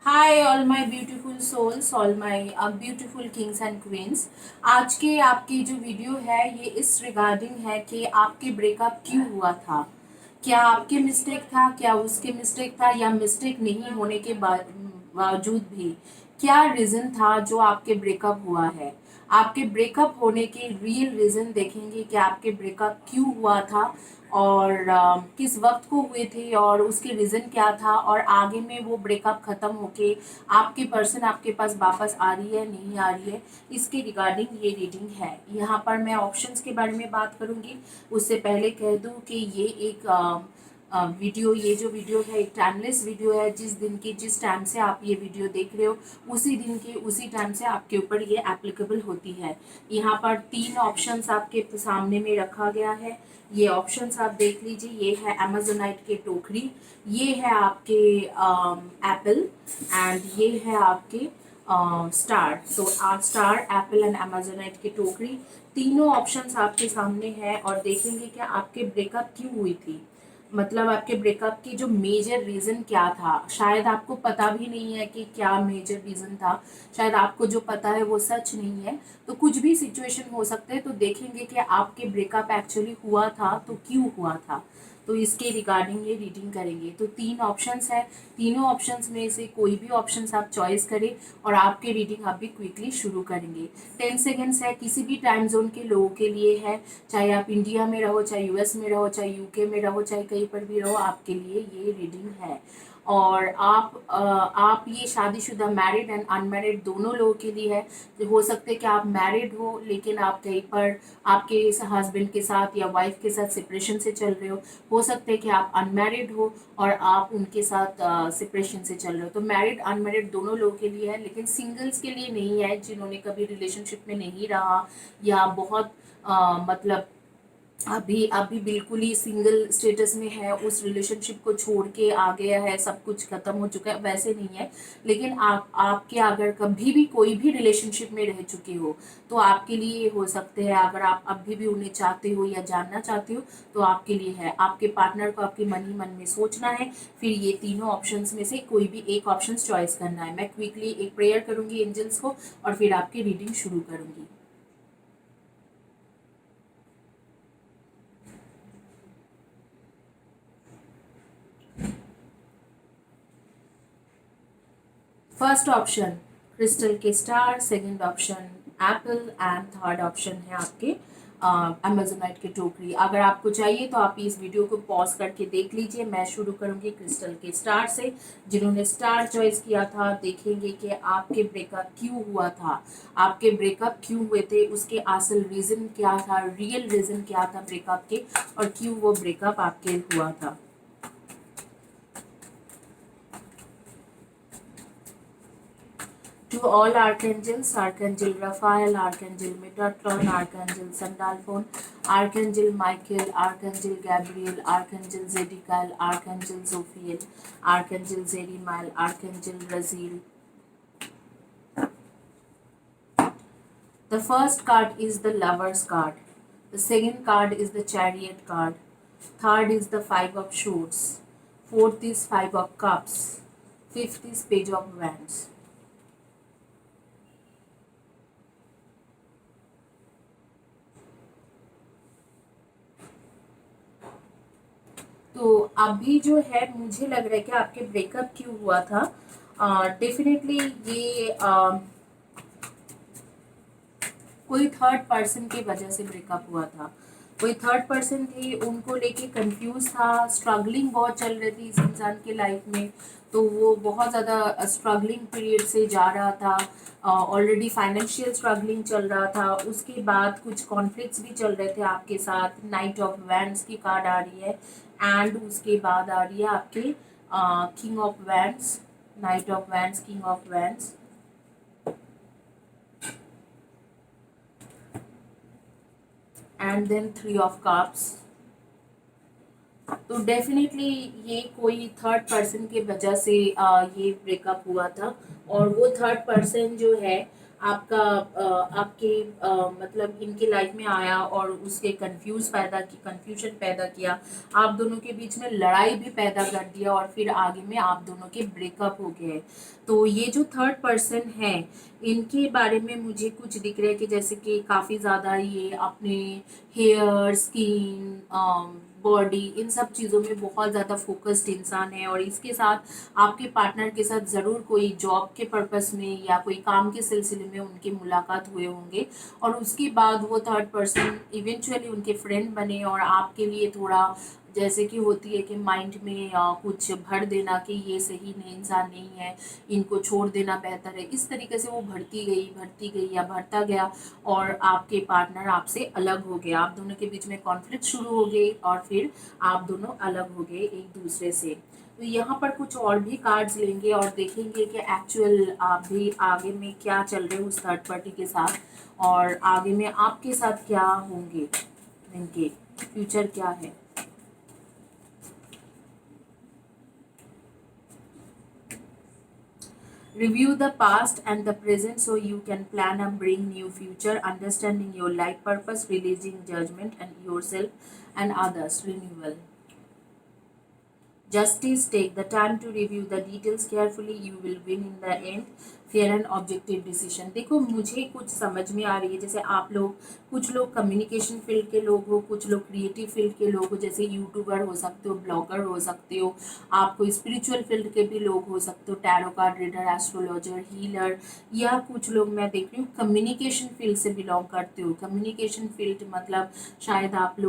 Hi all my beautiful souls, all my beautiful kings and queens. आज के आपकी जो वीडियो है ये इस रिगार्डिंग है कि आपके ब्रेकअप क्यों हुआ था। क्या आपके मिस्टेक था, क्या उसके मिस्टेक था, या मिस्टेक नहीं होने के बावजूद भी क्या रीज़न था जो आपके ब्रेकअप हुआ है। आपके ब्रेकअप होने के रियल रीज़न देखेंगे कि आपके ब्रेकअप क्यों हुआ था और किस वक्त को हुए थे और उसके रीज़न क्या था, और आगे में वो ब्रेकअप ख़त्म होके आपकी पर्सन आपके पास वापस आ रही है नहीं आ रही है, इसके रिगार्डिंग ये रीडिंग है। यहाँ पर मैं ऑप्शंस के बारे में बात करूँगी। उससे पहले कह दूँ कि ये एक वीडियो, ये जो वीडियो है एक टाइमलेस वीडियो है। जिस दिन की जिस टाइम से आप ये वीडियो देख रहे हो उसी दिन के उसी टाइम से आपके ऊपर ये एप्लीकेबल होती है। यहाँ पर 3 ऑप्शंस आपके सामने में रखा गया है। ये ऑप्शंस आप देख लीजिए। ये है अमेजोनाइट के टोकरी, ये है आपके एप्पल, एंड ये है आपके स्टार। तो स्टार, एप्पल एंड अमेजोनाइट की टोकरी, तीनों ऑप्शंस आपके सामने हैं। और देखेंगे कि आपके ब्रेकअप क्यों हुई थी, मतलब आपके ब्रेकअप की जो मेजर रीज़न क्या था। शायद आपको पता भी नहीं है कि क्या मेजर रीज़न था, शायद आपको जो पता है वो सच नहीं है। तो कुछ भी सिचुएशन हो सकते हैं। तो देखेंगे कि आपके ब्रेकअप एक्चुअली हुआ था तो क्यों हुआ था, तो इसके रिगार्डिंग ये रीडिंग करेंगे। तो 3 ऑप्शंस है, तीनों ऑप्शंस में से कोई भी ऑप्शंस आप चॉइस करें और आपके रीडिंग आप भी क्विकली शुरू करेंगे। 10 सेकेंड्स है, किसी भी टाइम जोन के लोगों के लिए है। चाहे आप इंडिया में रहो, चाहे यूएस में रहो, चाहे यूके में रहो, चाहे कहीं पर भी रहो, आपके लिए ये रीडिंग है। और आप ये शादीशुदा, मैरिड एंड अनमैरिड दोनों लोगों के लिए है। हो सकता है कि आप मैरिड हो लेकिन आप कहीं पर आपके हस्बैंड के साथ या वाइफ के साथ सेपरेशन से चल रहे हो सकता है कि आप अनमैरिड हो और आप उनके साथ सेपरेशन से चल रहे हो। तो मैरिड अनमैरिड दोनों लोगों के लिए है, लेकिन सिंगल्स के लिए नहीं है जिन्होंने कभी रिलेशनशिप में नहीं रहा, या बहुत मतलब अभी अभी बिल्कुल ही सिंगल स्टेटस में है, उस रिलेशनशिप को छोड़ के आ गया है, सब कुछ खत्म हो चुका है, वैसे नहीं है। लेकिन आपके अगर कभी भी कोई भी रिलेशनशिप में रह चुके हो तो आपके लिए ये हो सकते हैं। अगर आप अभी भी उन्हें चाहते हो या जानना चाहते हो तो आपके लिए है। आपके पार्टनर को आपके मन ही मन में सोचना है, फिर ये तीनों ऑप्शंस में से कोई भी एक ऑप्शन चॉइस करना है। मैं क्विकली एक प्रेयर करूंगी एंजल्स को और फिर आपकी रीडिंग शुरू करूंगी। फर्स्ट ऑप्शन क्रिस्टल के star, second option Apple, and third option है आपके अमेजोनाइट की टोकरी। अगर आपको चाहिए तो आप इस वीडियो को पॉज करके देख लीजिए। मैं शुरू करूंगी क्रिस्टल के स्टार से। जिन्होंने स्टार चॉइस किया था, देखेंगे कि आपके ब्रेकअप क्यों हुआ था, आपके ब्रेकअप क्यों हुए थे, उसके असल रीज़न क्या था, रियल रीज़न क्या था ब्रेकअप के, और क्यों वो ब्रेकअप आपके हुआ था। To all archangels, Archangel Raphael, Archangel Metatron, Archangel Sandalphon, Archangel Michael, Archangel Gabriel, Archangel Zedekiel, Archangel Zophiel, Archangel Zerimal, Archangel Raziel. The first card is the Lover's card. The second card is the Chariot card. Third is the Five of Swords. Fourth is Five of Cups. Fifth is Page of Wands. तो अभी जो है मुझे लग रहा है कि आपके ब्रेकअप क्यों हुआ था। डेफिनेटली ये कोई थर्ड पर्सन की वजह से ब्रेकअप हुआ था। कोई थर्ड पर्सन थे, उनको लेके कंफ्यूज था, स्ट्रगलिंग बहुत चल रही थी इस इंसान के लाइफ में। तो वो बहुत ज़्यादा स्ट्रगलिंग पीरियड से जा रहा था। ऑलरेडी फाइनेंशियल स्ट्रगलिंग चल रहा था, उसके बाद कुछ कॉन्फ्लिक्ट्स भी चल रहे थे आपके साथ। नाइट ऑफ वैंड्स की कार्ड आ रही है, एंड उसके बाद आ रही है आपके king of wands, knight of wands, king of wands, and then three of cups. तो डेफिनेटली ये कोई थर्ड पर्सन के वजह से ये ब्रेकअप हुआ था। और वो थर्ड पर्सन जो है आपका मतलब इनके लाइफ में आया और उसके कंफ्यूजन पैदा किया, आप दोनों के बीच में लड़ाई भी पैदा कर दिया और फिर आगे में आप दोनों के ब्रेकअप हो गए। तो ये जो थर्ड पर्सन है, इनके बारे में मुझे कुछ दिख रहा है कि जैसे कि काफ़ी ज़्यादा ये अपने हेयर, स्किन, बॉडी, इन सब चीज़ों में बहुत ज़्यादा फोकस्ड इंसान है। और इसके साथ आपके पार्टनर के साथ ज़रूर कोई जॉब के पर्पस में या कोई काम के सिलसिले में उनकी मुलाकात हुए होंगे, और उसके बाद वो थर्ड पर्सन इवेंचुअली उनके फ्रेंड बने और आपके लिए थोड़ा जैसे कि होती है कि माइंड में कुछ भर देना कि ये सही नहीं, इंसान नहीं है, इनको छोड़ देना बेहतर है, इस तरीके से वो भरती गई या भरता गया और आपके पार्टनर आपसे अलग हो गए, आप दोनों के बीच में कॉन्फ्लिक्ट शुरू हो गई और फिर आप दोनों अलग हो गए एक दूसरे से। तो यहाँ पर कुछ और भी कार्ड्स लेंगे और देखेंगे कि एक्चुअल आप भी आगे में क्या चल रहे हो उस थर्ड पार्टी के साथ, और आगे में आपके साथ क्या होंगे, इनके फ्यूचर क्या है। Review the past and the present so you can plan and bring new future, understanding your life purpose, releasing judgment and yourself and others, renewal. Justice, take the time to review the details carefully, you will win in the end. Fair and objective decision. देखो मुझे कुछ समझ में आ रही है, जैसे आप लोग, कुछ लोग कम्युनिकेशन फील्ड के लोग हो, कुछ लोग क्रिएटिव फील्ड के लोग हो, जैसे यूट्यूबर हो सकते हो, ब्लॉगर हो सकते हो, आप कोई स्पिरिचुअल फील्ड के भी लोग हो सकते हो, tarot card reader, astrologer, healer, या कुछ लोग मैं देख रही हूँ कम्युनिकेशन फील्ड से बिलोंग करते हो। कम्युनिकेशन फील्ड मतलब शायद आप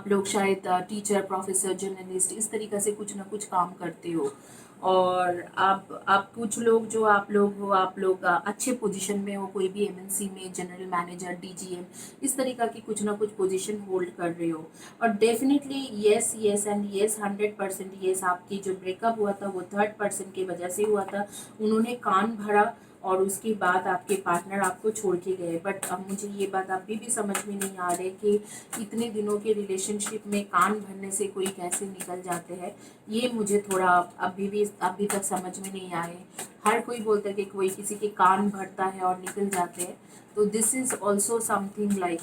लोग शायद टीचर, प्रोफेसर, जर्नलिस्ट, इस तरीके से कुछ ना कुछ काम करते हो। और आप कुछ लोग जो आप लोग हो, आप लोग अच्छे पोजीशन में हो, कोई भी एमएनसी में जनरल मैनेजर, डीजीएम, इस तरीका की कुछ ना कुछ पोजीशन होल्ड कर रहे हो। और definitely yes yes and yes, 100% yes, आपकी जो ब्रेकअप हुआ था वो थर्ड पर्सन की वजह से हुआ था। उन्होंने कान भरा और उसके बाद आपके पार्टनर आपको छोड़ के गए। बट अब मुझे ये बात अभी भी समझ में नहीं आ रही कि इतने दिनों के रिलेशनशिप में कान भरने से कोई कैसे निकल जाते हैं, ये मुझे थोड़ा अभी तक समझ में नहीं आए। हर कोई बोलता है कि कोई किसी के कान भरता है और निकल जाते हैं, तो this is also something like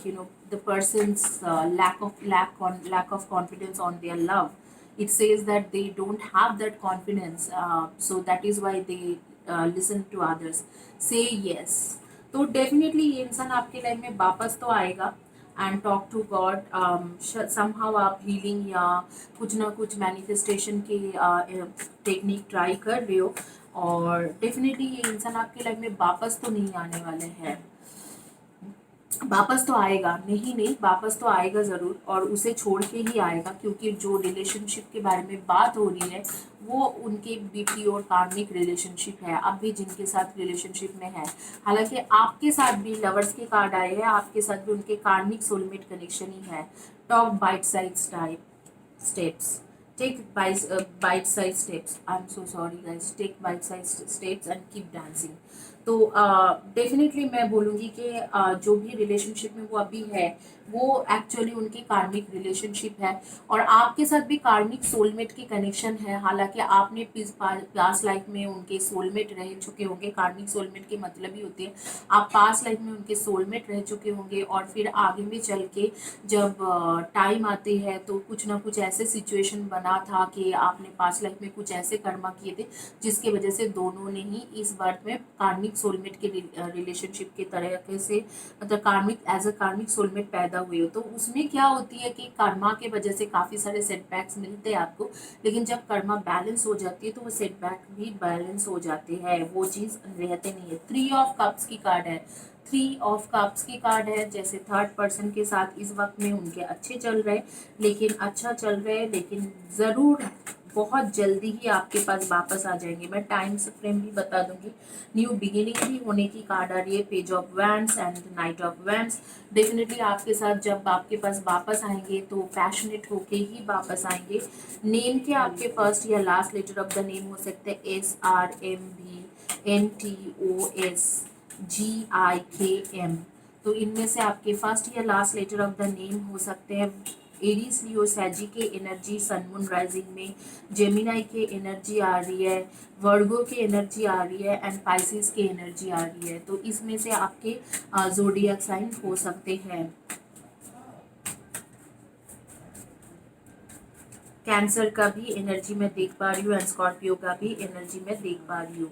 the persons lack of confidence on their love. It says that they don't have that confidence, so that is why they listen to others. Say yes. तो definitely ये इंसान आपके life में वापस तो आएगा। And talk to God, somehow आप healing या कुछ ना कुछ मैनिफेस्टेशन की टेक्निक ट्राई कर रहे हो, और डेफिनेटली ये इंसान आपके लाइफ में वापस तो नहीं आने वाले हैं। वापस तो आएगा, नहीं नहीं, वापस तो आएगा ज़रूर, और उसे छोड़ के ही आएगा, क्योंकि जो रिलेशनशिप के बारे में बात हो रही है वो उनके बीपी और कार्मिक रिलेशनशिप है, अब भी जिनके साथ रिलेशनशिप में है। हालांकि आपके साथ भी लवर्स के कार्ड आए हैं, आपके साथ भी उनके कार्मिक सोलमेट कनेक्शन ही है। Talk bite size type steps, take bite size steps, I'm so sorry guys, take bite size steps and keep dancing। तो डेफिनेटली मैं बोलूँगी कि जो भी रिलेशनशिप में वो अभी है वो एक्चुअली उनकी कार्मिक रिलेशनशिप है, और आपके साथ भी कार्मिक सोलमेट की कनेक्शन है। हालांकि आपने पास्ट लाइफ में उनके सोलमेट रह चुके होंगे, कार्मिक सोलमेट के मतलब ही होती है आप पास्ट लाइफ में उनके सोलमेट रह चुके होंगे, और फिर आगे में चल के जब टाइम आती है तो कुछ ना कुछ ऐसे सिचुएशन बना था कि आपने पास्ट लाइफ में कुछ ऐसे कर्मा किए थे जिसकी वजह से दोनों ने ही इस बर्थ में कार्मिक सोलमेट के रिलेशनशिप के तरह से, मतलब कार्मिक एज अ कार्मिक सोलमेट पैदा हुए हो। तो उसमें क्या होती है कि कर्मा के वजह से काफ़ी सारे सेटबैक्स मिलते हैं आपको, लेकिन जब कर्मा बैलेंस हो जाती है तो वो सेटबैक भी बैलेंस हो जाते हैं, वो चीज़ रहते नहीं है। 3 ऑफ कप्स की कार्ड है, 3 ऑफ कप्स की कार्ड है। जैसे थर्ड पर्सन के साथ इस वक्त में उनके अच्छे चल रहे, लेकिन ज़रूर बहुत जल्दी ही आपके पास वापस आ जाएंगे। मैं टाइम से फ्रेम भी बता दूंगी। न्यू बिगिनिंग भी होने की कार्ड आ रही है, page of wands and night of wands. Definitely आपके साथ जब आपके पास वापस आएंगे तो पैशनेट होके ही वापस आएंगे। नेम के आपके फर्स्ट या last letter of the name हो सकते हैं SRMBNTOSGIKM। तो इनमें से आपके फर्स्ट या last letter of the name हो सकते हैं एरीज लियो सैजी के एनर्जी सन मून राइजिंग में, जेमिनाई के एनर्जी आ रही है, वर्गो की एनर्जी आ रही है एंड पाइसिस की एनर्जी आ रही है। तो इसमें से आपके ज़ोडिएक साइन हो सकते हैं। कैंसर का भी एनर्जी मैं देख पा रही हूँ एंड स्कॉर्पियो का भी एनर्जी मैं देख पा रही हूँ।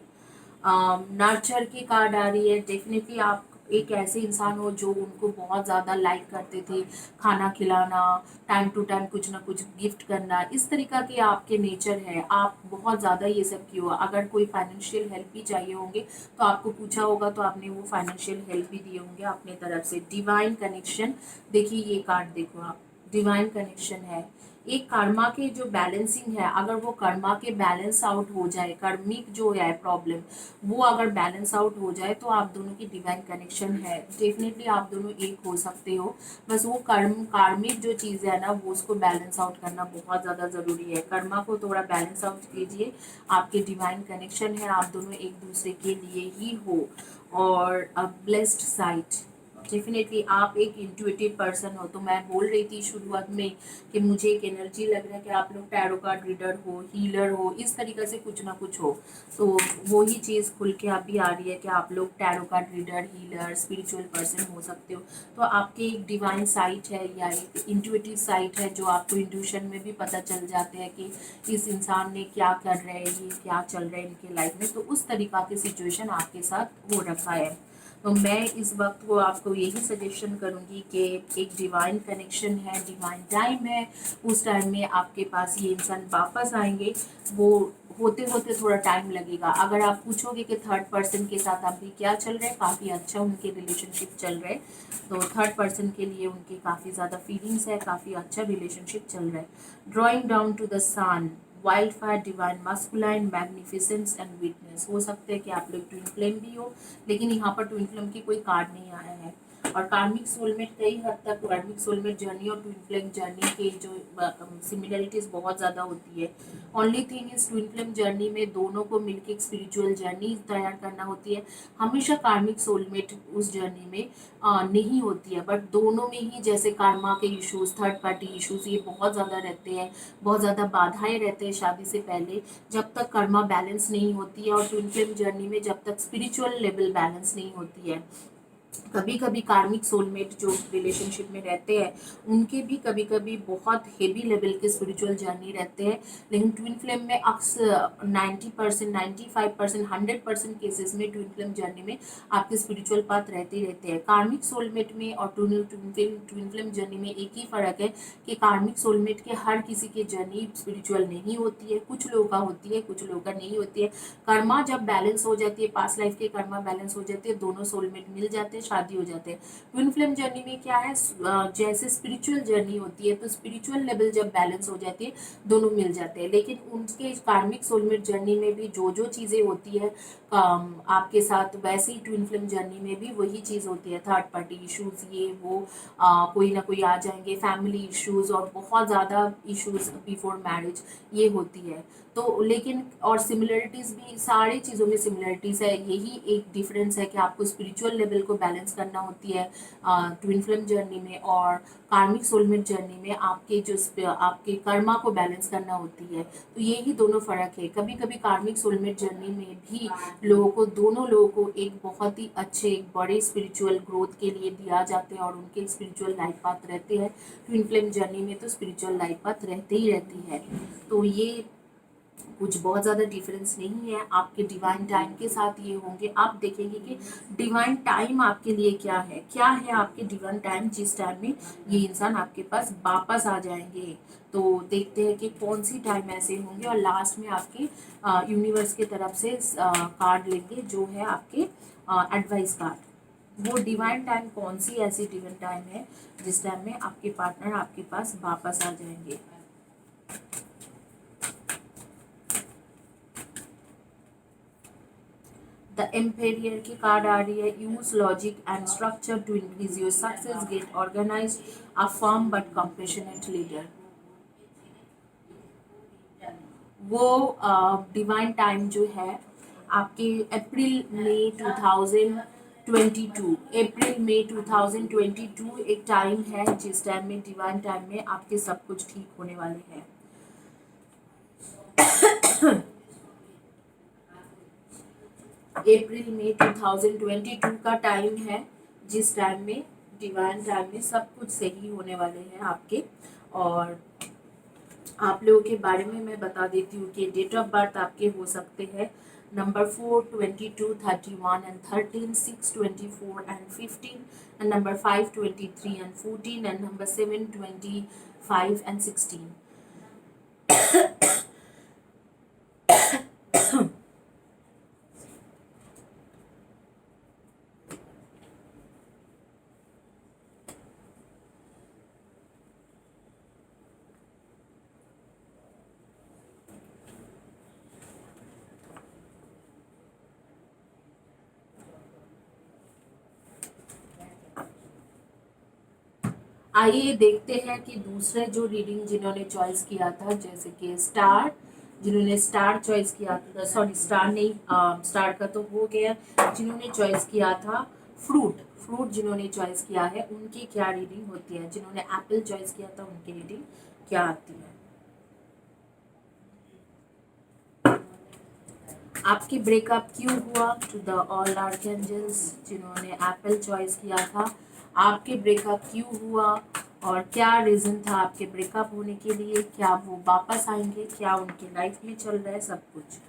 नर्चर की कार्ड आ रही है। डेफिनेटली आप एक ऐसे इंसान हो जो उनको बहुत ज़्यादा लाइक करते थे, खाना खिलाना, टाइम टू टाइम कुछ ना कुछ गिफ्ट करना, इस तरीका के आपके नेचर है। आप बहुत ज़्यादा ये सब किए हो। अगर कोई फाइनेंशियल हेल्प भी चाहिए होंगे तो आपको पूछा होगा तो आपने वो फाइनेंशियल हेल्प भी दिए होंगे अपने तरफ से। डिवाइन कनेक्शन, देखिए ये कार्ड देखो आप, डिवाइन कनेक्शन है। एक कर्मा के जो बैलेंसिंग है, अगर वो कर्मा के बैलेंस आउट हो जाए, कर्मिक जो है प्रॉब्लम वो अगर बैलेंस आउट हो जाए तो आप दोनों की डिवाइन कनेक्शन है। डेफिनेटली आप दोनों एक हो सकते हो। बस वो कार्मिक जो चीज़ है ना वो उसको बैलेंस आउट करना बहुत ज़्यादा ज़रूरी है। कर्मा को थोड़ा बैलेंस आउट कीजिए। आपके डिवाइन कनेक्शन है, आप दोनों एक दूसरे के लिए ही हो। और ब्लेस्ड साइट, डेफिनेटली आप एक इंट्यूटिव पर्सन हो। तो मैं बोल रही थी शुरुआत में कि मुझे एक एनर्जी लग रहा है कि आप लोग टैरो कार्ड रीडर हो, हीलर हो, इस तरीके से कुछ ना कुछ हो। तो वो ही चीज़ खुल के अभी आ रही है कि आप लोग tarot card reader, healer, spiritual person हो सकते हो। तो आपके एक डिवाइन साइट है या एक इंट्यूटिव साइट है जो आपको इंट्यूशन में भी पता चल जाते हैं कि इस इंसान ने क्या कर रहे हैं, ये क्या चल रहा है इनके लाइफ में। तो उस तरीका की सिचुएशन आपके साथ हो रखा है। तो मैं इस वक्त को आपको यही सजेशन करूंगी कि एक डिवाइन कनेक्शन है, डिवाइन टाइम है। उस टाइम में आपके पास ये इंसान वापस आएंगे। वो होते होते थोड़ा टाइम लगेगा। अगर आप पूछोगे कि थर्ड पर्सन के साथ अभी क्या चल रहा है, काफ़ी अच्छा उनके रिलेशनशिप चल रहे हैं। तो थर्ड पर्सन के लिए उनके काफ़ी ज़्यादा फीलिंग्स है, काफ़ी अच्छा रिलेशनशिप चल रहा है। Drawing down to the sun, wild fire, divine masculine, magnificence and witness. हो सकते हैं कि आप लोग ट्विन फ्लेम भी हो, लेकिन यहाँ पर ट्विन फ्लेम की कोई कार्ड नहीं आया है। और कार्मिक सोलमेट, कई हद तक कार्मिक सोलमेट जर्नी और ट्विन फ्लेम जर्नी के जो सिमिलरिटीज बहुत ज़्यादा होती है। Only thing is twin flame journey में दोनों को मिलकर एक स्पिरिचुअल जर्नी तैयार करना होती है। हमेशा कार्मिक सोलमेट उस जर्नी में नहीं होती है, बट दोनों में ही जैसे कार्मा के इश्यूज, थर्ड पार्टी इश्यूज ये बहुत ज़्यादा रहते हैं, बहुत ज़्यादा बाधाएं रहते हैं शादी से पहले, जब तक कर्मा बैलेंस नहीं होती है। और ट्विन फ्लेम जर्नी में जब तक स्पिरिचुअल लेवल बैलेंस नहीं होती है। कभी कभी कार्मिक सोलमेट जो रिलेशनशिप में रहते हैं उनके भी कभी कभी बहुत हेवी लेवल के स्पिरिचुअल जर्नी रहते हैं। लेकिन ट्विन फ्लेम में अक्सर 90%, 95%, 100% केसेस में ट्विन फ्लेम जर्नी में आपके स्पिरिचुअल पाथ रहते ही रहते हैं। कार्मिक सोलमेट में और ट्विन फ्लेम जर्नी में एक ही फर्क है कि कार्मिक सोलमेट के हर किसी की जर्नी स्पिरिचुअल नहीं होती है। कुछ लोगों का होती है, कुछ लोगों का नहीं होती है। कर्मा जब बैलेंस हो जाती है, पास्ट लाइफ के कर्मा बैलेंस हो जाती है, दोनों सोलमेट मिल जाते हैं, शादी हो जाते हैं। ट्विन फ्लेम जर्नी में क्या है, जैसे स्पिरिचुअल जर्नी होती है तो स्पिरिचुअल लेवल जब बैलेंस हो जाती है दोनों मिल जाते हैं। लेकिन उनके कार्मिक सोलमेट जर्नी में भी जो जो चीज़ें होती है आपके साथ, वैसे ही ट्विन फ्लेम जर्नी में भी वही चीज़ होती है। थर्ड पार्टी इश्यूज, ये वो कोई ना कोई आ जाएंगे, फैमिली इश्यूज और बहुत ज़्यादा इश्यूज बिफोर मैरिज ये होती है। तो लेकिन और सिमिलरिटीज़ भी, सारी चीज़ों में सिमिलरिटीज़ है। यही एक डिफरेंस है कि आपको स्पिरिचुअल लेवल को बैलेंस करना होती है ट्विन फ्लेम जर्नी में, और कार्मिक सोलमेट जर्नी में आपके आपके कर्मा को बैलेंस करना होती है। तो यही दोनों फ़र्क है। कभी कभी कार्मिक सोलमेट जर्नी में भी लोगों को, दोनों लोगों को एक बहुत ही अच्छे, एक बड़े स्पिरिचुअल ग्रोथ के लिए दिया जाते हैं और उनके स्पिरिचुअल लाइफ पाथ रहते हैं। ट्विन फ्लेम जर्नी में तो स्पिरिचुअल लाइफ पाथ रहते ही रहती है। तो ये कुछ बहुत ज़्यादा डिफरेंस नहीं है। आपके डिवाइन टाइम के साथ ये होंगे। आप देखेंगे कि डिवाइन टाइम आपके लिए क्या है, क्या है आपके डिवाइन टाइम जिस टाइम में ये इंसान आपके पास वापस आ जाएंगे। तो देखते हैं कि कौन सी टाइम ऐसे होंगे। और लास्ट में आपके यूनिवर्स की तरफ से कार्ड लेंगे जो है आपके एडवाइस कार्ड। वो डिवाइन टाइम कौन सी ऐसी डिवाइन टाइम है जिस टाइम में आपके पार्टनर आपके पास वापस आ जाएंगे। द एम्पेरियर की कार्ड आ रही है। Use logic and structure to increase your success, get organise, a firm but compassionate leader. वो डिवाइन टाइम जो है आपके अप्रैल मई 2000 22 अप्रैल मई 2022 एक टाइम है जिस टाइम में, डिवाइन टाइम में आपके सब कुछ ठीक होने वाले हैं। अप्रैल मई 2022 का टाइम है जिस टाइम में, डिवाइन टाइम में सब कुछ सही होने वाले हैं आपके। और आप लोगों के बारे में मैं बता देती हूँ कि डेट ऑफ बर्थ आपके हो सकते हैं number 4, 22, 31 and 13, 6, 24 and 15 and number 5, 23 and 14 and number 7, 25 and 16। आइए देखते हैं कि दूसरे जो रीडिंग जिन्होंने चॉइस किया था, जैसे कि स्टार, जिन्होंने स्टार चॉइस किया था, सॉरी स्टार नहीं, स्टार का तो हो गया, जिन्होंने चॉइस किया था फ्रूट, फ्रूट जिन्होंने चॉइस किया है उनकी क्या रीडिंग होती है, जिन्होंने एप्पल चॉइस किया था उनकी रीडिंग क्या आती है। आपकी ब्रेकअप क्यों हुआ, टू द ऑल आर्कएंजल्स, जिन्होंने एप्पल चॉइस किया था आपके ब्रेकअप क्यों हुआ और क्या रीज़न था आपके ब्रेकअप होने के लिए, क्या वो वापस आएंगे, क्या उनकी लाइफ में चल रहा है, सब कुछ।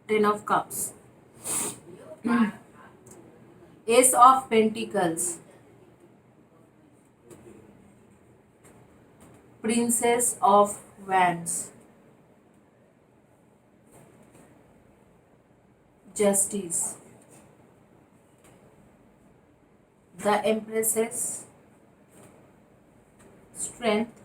Ten of cups, S of pentacles, princess of wands, justice, the एम्प्रेसेस, strength,